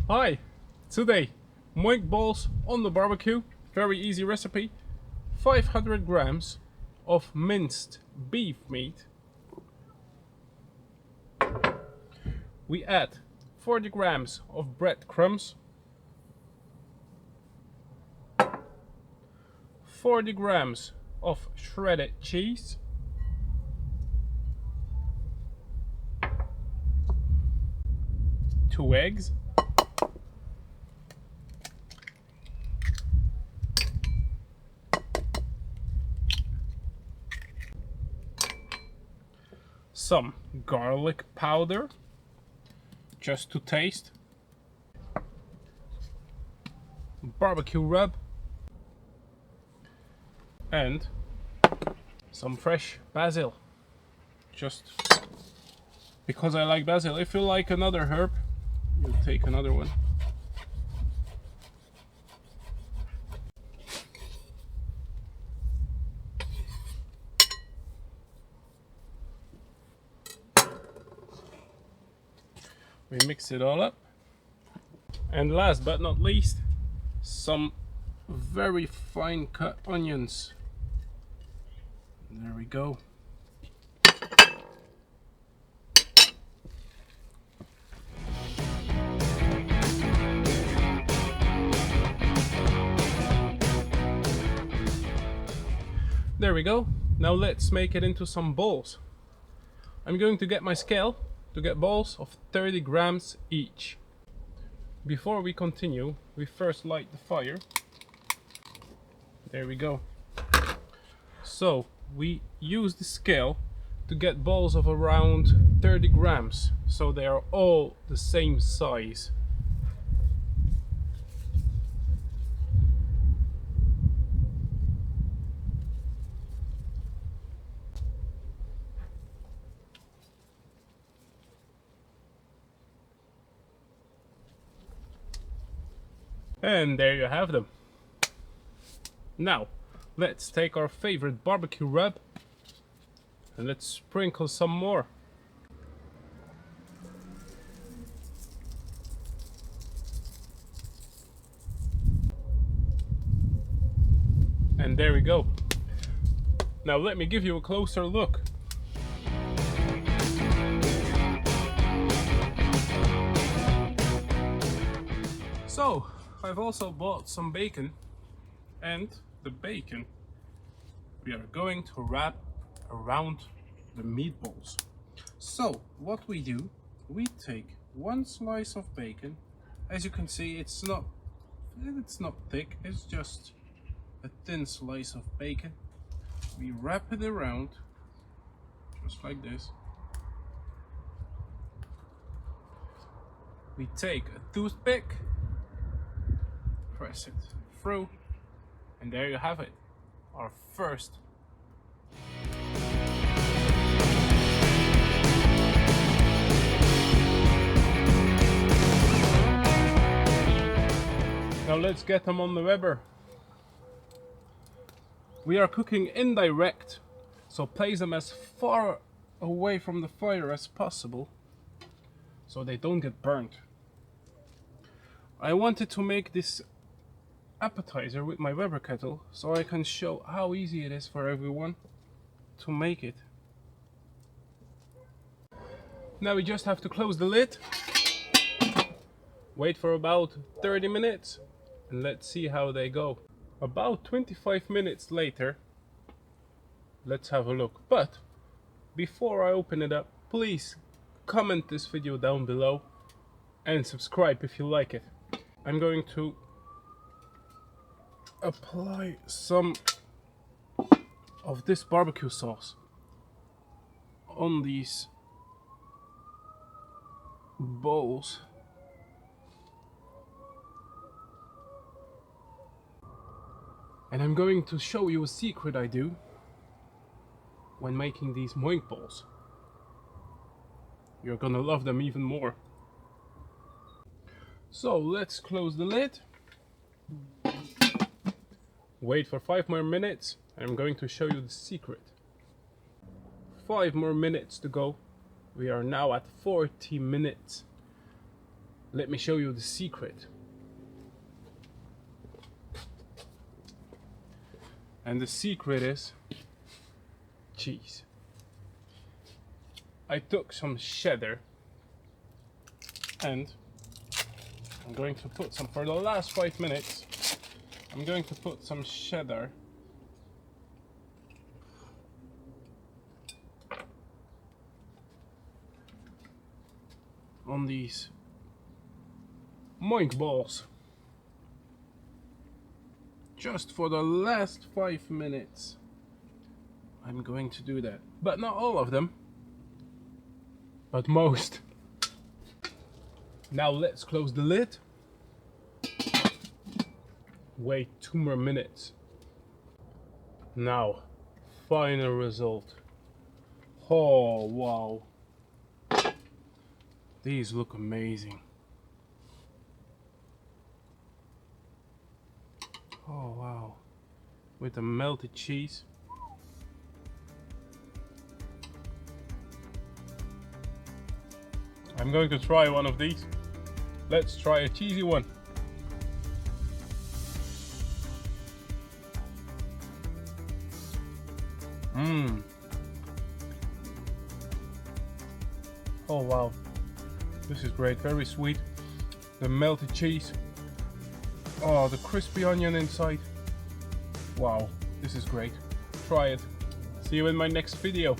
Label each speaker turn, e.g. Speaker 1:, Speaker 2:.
Speaker 1: Hi! Today, Moink Balls on the barbecue. Very easy recipe. 500 grams of minced beef meat. We add 40 grams of breadcrumbs, 40 grams of shredded cheese, two eggs, some garlic powder just to taste, barbecue rub, and some fresh basil, just because I like basil. If you like another herb, you take another one. We mix it all up, and last but not least, some very fine cut onions. There we go. There we go. Now let's make it into some balls. I'm going to get my scale to get balls of 30 grams each. Before we continue, we first light the fire. There we go. So we use the scale to get balls of around 30 grams, so they are all the same size. And there you have them. Now, let's take our favorite barbecue rub and let's sprinkle some more. And there we go. Now let me give you a closer look. So, I've also bought some bacon, and the bacon we are going to wrap around the meatballs. So what we do, we take one slice of bacon. As you can see, it's not thick, it's just a thin slice of bacon. We wrap it around just like this. We take a toothpick, press it through, and there you have it, our first. Now let's get them on the Weber. We are cooking indirect, so place them as far away from the fire as possible so they don't get burnt. I wanted to make this appetizer with my Weber kettle so I can show how easy it is for everyone to make it. Now we just have to close the lid, wait for about 30 minutes, and let's see how they go. About 25 minutes later, let's have a look. But before I open it up, please comment this video down below and subscribe if you like it. I'm going to apply some of this barbecue sauce on these bowls. And I'm going to show you a secret I do when making these Moink Balls. You're gonna love them even more. So let's close the lid. Wait for 5 more minutes, and I'm going to show you the secret. 5 more minutes to go. We are now at 40 minutes. let me show you the secret. And the secret is cheese. I took some cheddar and I'm going to put some, for the last 5 minutes, I'm going to put some cheddar on these Moink Balls. Just for the last 5 minutes I'm going to do that, but not all of them, but most. Now let's close the lid. Wait 2 more minutes. Now, final result. Oh wow, these look amazing. Oh wow, with the melted cheese. I'm going to try one of these. Let's try a cheesy one. Mmm. Oh wow, this is great, very sweet. The melted cheese. Oh, the crispy onion inside. Wow, this is great. Try it. See you in my next video.